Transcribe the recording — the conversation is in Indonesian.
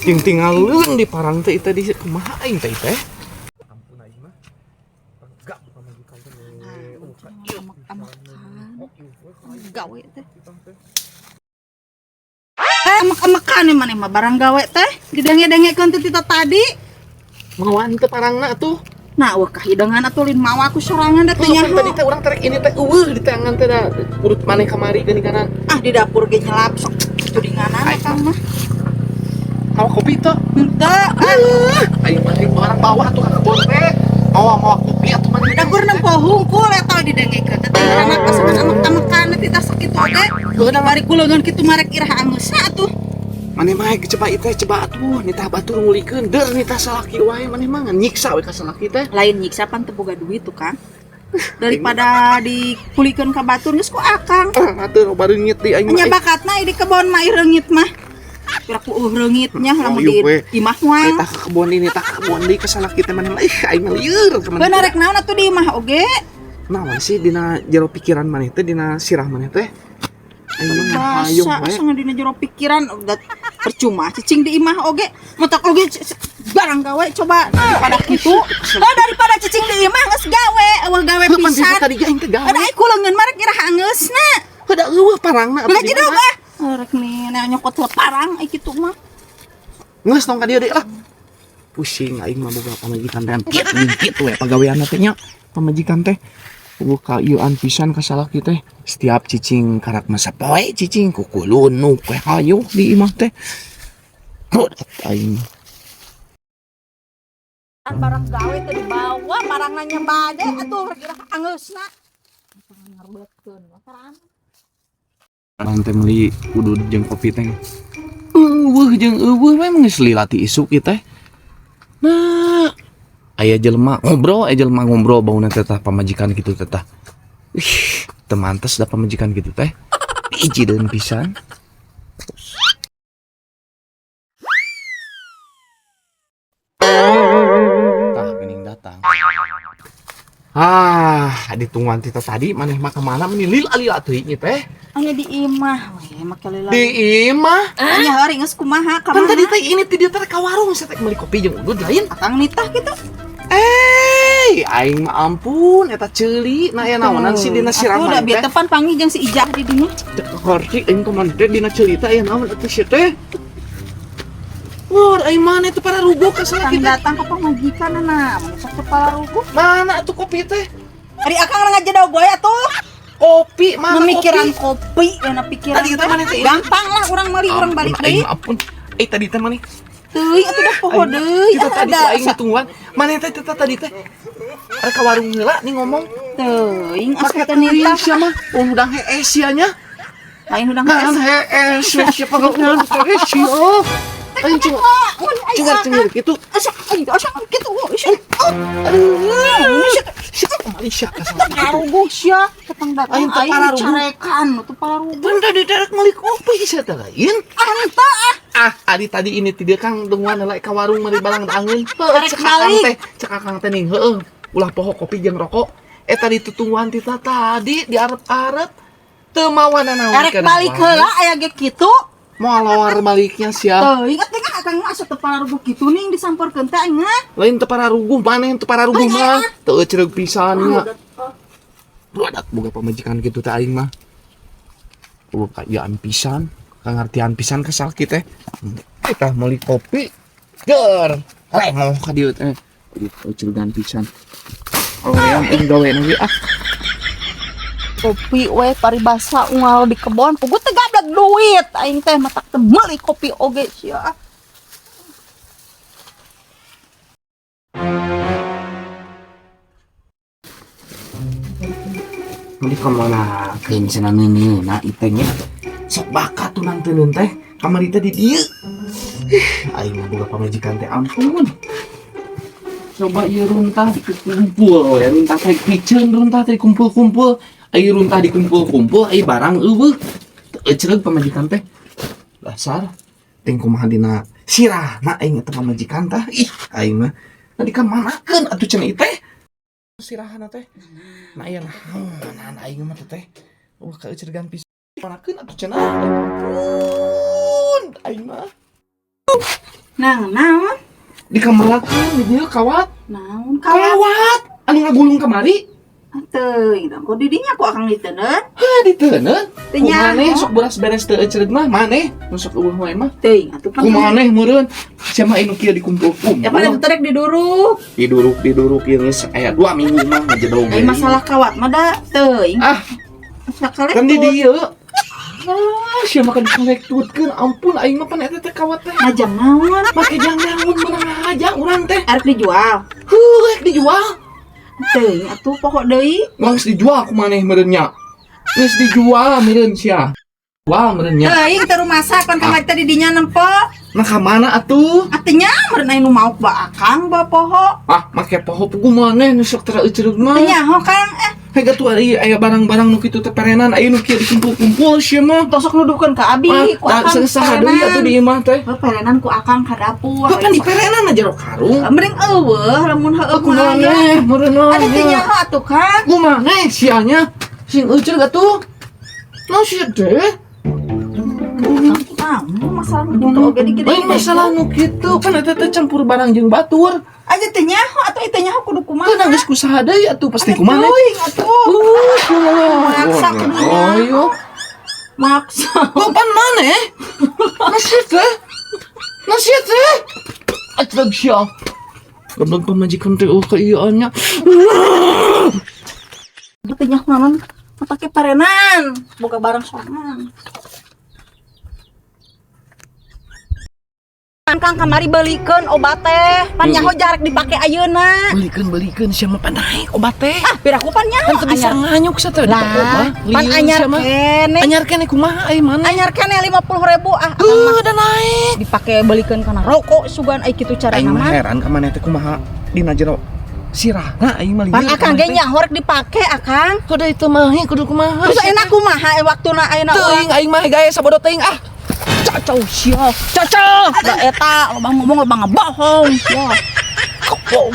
Yang tinggalin di parang teh itu di kumaha aing teh teh. Ampun aing mah. Enggak pamajikan teh. Gawe teh. Amak-amakan nih mana mah barang gawe teh didenge-dengekeun teh tita tadi. Mawaan teu parangna tuh. Nah, wah kahidangan atuh lin mawa aku sorangan da teh nya. Tadi teh urang tarik ini teh di tangan teh da urut maneh kamari geuning kanan. Ah di dapur ge nyelap sok tudinganan akang mah. Mawa kopi teh. Henteu. Aing mah orang bawah tuh ka kebon teh. Mawa kopi atuh maneh. Dapur nempo hungkul eta didengekeun teh teh urang pasangan amak-amakan teh tah sakitu oge. Udah bari kuleungan kitu marek irah angeusna atuh. Maneh mah coba teh coba atuh nitah batur ngulikeun deur nitah salaki wae maneh mah nyiksa we ka salaki teh. Lain nyiksa pan teu boga duit tuh Kang. Daripada dikulikeun ka batur geus ku akang. Atur bareungit di aing Nya bakatna di kebon mah reungit mah. Kira ku reungitnya lamun di imah moal. Nitah ka kebon ini tah ka kebon deui ka salaki teh maneh mah aing mah lieur ka maneh. Bener rek naon atuh di imah oge. Naon sih dina jero pikiran maneh teh dina sirah maneh teh. Aing mah hayung Basa wae. asa dina jero pikiran udah percuma cicing di imah oge mentok oge barang gawe coba daripada kitu daripada cicing di imah geus gawe eueuh gawe pisan Tadi aing teh gawe. ada ai kuleungeun mah rek irah angeusna Heuda eueuh parangna belah jadi apa rek nih nyokot parang ai kitu mah geus tong ka dieu deui lah. Pusing aing mah boga pamajikan teh dikit we pagaweanna teh nya pamajikan teh buka ieuan pisan ka salaki teh setiap cicing karak masapoe cicing kukulun nu we hayu di imah teh. Bodat aing barang gawe teh dibawa barang nanya bade atuh rek irah angeusna ngarbetkeun saran teh meuli udud jeung kopi teh eueuh jeung eueuh we geus lila ti isuk ieu teh. Nah aya jelema ngobrol bauna teh tah pamajikan kitu teh tah. Ih, teu mantes da pamajikan kitu teh. Pijideun pisan. Tah geuning datang. Ditungguan tita tadi maneh mah kemana meni lila teuing ieu teh. aya di imah we make lila Di imah. nya hari geus kumaha ka Kan mana tadi teh ini ti dieu teh ka warung saya teh meuli kopi jeung udud lain. akang nitah kitu Aing mah ampun eta ceuli na aya naonan sih dina siraman udah bieu tepan panggil jeung si Ijah di dinya Korti aing teman teh dina ceuli teh aya naon atuh sia teh. Wah, aing mana itu para rugo ka salaki teh. datang ke pamajikan na masak kepala rugu Mana atuh kopi teh? ari akang ngajedog gue atuh Kopi mana pemikiran kopi? kopi na pikiran Tadi teh mana teh? gampang lah urang meuli urang balik deui Aing ampun. Tadi teh mana? teuing atuh dah poho deui Kita tadi teh aing ditungguan. Mana teh tadi teh? Ada ka warung heula nih ngomong. teuing asup teh Nita nitah sia mah udang hees sia nya. lain udang Kan hees siapa ngomong hees sia. Aing cengar gitu. asa kitu Malaysia ka parugu sia ketang datang Aing teh aing pararugu. carekan tuh parugu Benda di derek meuli kopi sia teh lain. anta Adi tadi ini ti dia Kang tungguan heula ka warung meuli balang angin. Tarik balik. Cek Kang teh ning heueuh. Ulah poho kopi jeung rokok. Tadi tutungguan tita tadi diarep-arep teu mawana naon arek balik heula aya ge kitu mau lawar baliknya sia. teuing atuh akang mah asa teu parugu kitu ning disampeurkeun teh aing mah Lain teu pararuguh maneh teu pararuguh mah. Teu ceureuh pisan nya. Budak boga pamajikan kitu teh aing mah. Boga kayaan pisan, kangartian pisan ka salaki teh. Kita meuli kopi. Ger. Mau ka dieu teh. Ceureugan pisan. Oh, yang gawe nanti kopi we paribasa unggal di kebon puguh teh gablek duit aing teh matak teu meuli kopi oge sia Di kamana keun cenah neuneuna iteh nya. Sok bakat tunang teuneun teh. Kamari teh di dieu. Aing mah boga pamajikan teh ampun. Coba ieu runtah dikumpul we, runtah teh piceun runtah teh kumpul-kumpul. Ayo runtah dikumpul-kumpul, ayo barang eueuh. Teu ceureuh pamajikan teh. Dasar ting kumaha dina sirahna aing eta pamajikan tah. Ih, aing mah dikemanakeun atuh cenah ieu teh. Sirahana teh. Nah aya naon aing mah teh. Wah, ka ceureugan pisan. Manakeun atuh cenah. Ampun, aing mah. naon? Di kamar akang di dieu kawat. Naon kawat? Kawat anu ngagulung kamari. Teuing, kok didinya kok akang diteuneut? Hah, diteuneut. Teu Kumaha nyaho. sok beres beres teu ecereut mah maneh nu sok eueuh wae mah. Teuing, atuh kan. Kumaha meureun sia mah anu kieu dikumpul-kumpul. Ya pada terek diduruk. Diduruk ieu geus aya 2 minggu mah ngajedog. Ai masalah kawat mah da teuing. Ah, Sakale. kan di dieu. Ah, sia mah kan dikolekturkeun. Ampun aing mah pan eta teh kawat teh. Ngajang naon? Make jangan menang aja urang teh. Arek dijual. Rek dijual. Teuing, atuh pokok deui. Geus dijual ku maneh meureun nya. Geus dijual meureun sia. Wah meureun nya. Teuing teu masak pan kamari teh didinya nempel. Nah ka mana atuh? Atinya meureun aya nu mauk ba akang ba poho. Ah, make poho ku maneh nu sok tara eucereug mah. Teu nyaho Kang. Hega tuh aya barang-barang nu kitu teh perenan aya nu kieu dikumpul-kumpul sia mah. Tosok nuduhkeun ka abi ku Ah, akang. saha deui atuh di imah teh. Perenan ku akang ka dapur. Kan di perenan aja ro karung. Mending eueuh lamun heueuh Aku maneh meureun Ada teh nyaho atuh Kang. ku maneh sianya sing euceug atuh. Naon sia teh? Masalah gitu oge dikit. Lain masalah nu kitu kan eta teh campur barang jeung batur. Aja teh nyaho atuh teh nyaho kudu kumaha. Teu geus ku saha deui atuh pasti ku maneh. Teuing atuh. Maksa kudunya. Ayo. Maksa. Kapan maneh? Masih teh. Atuh sia. Lamun pamajikan teh oh kaieuannya. Teh nyaho naon? Pake parenan, boga barang sorangan. Kang kamari beulikeun obat teh, pan nyaho jarek dipake ayeuna. Belikeun sia mah panai obat teh. Ah, piraku pan nyaho. Kan teu bisa nganyuk sa teh. Lah, pan anyar kene. Anyar kene kumaha ai mana? Anyar kene 50.000 ah. Udah naik. Dipake beulikeun kana rokok sugan ai kitu carana Aing mah mah. heran ka maneh teh kumaha dina jero sirahna aing mah Pan akang ge nyaho rek dipake akang. kudu itu mah kudu kumaha. Terus enak kumaha waktuna ayeuna teuing aing mah gaya sabodo teuing ah. Cacau sia. Cacau. Da eta loba ngomong loba ngebohong. Wah. Kok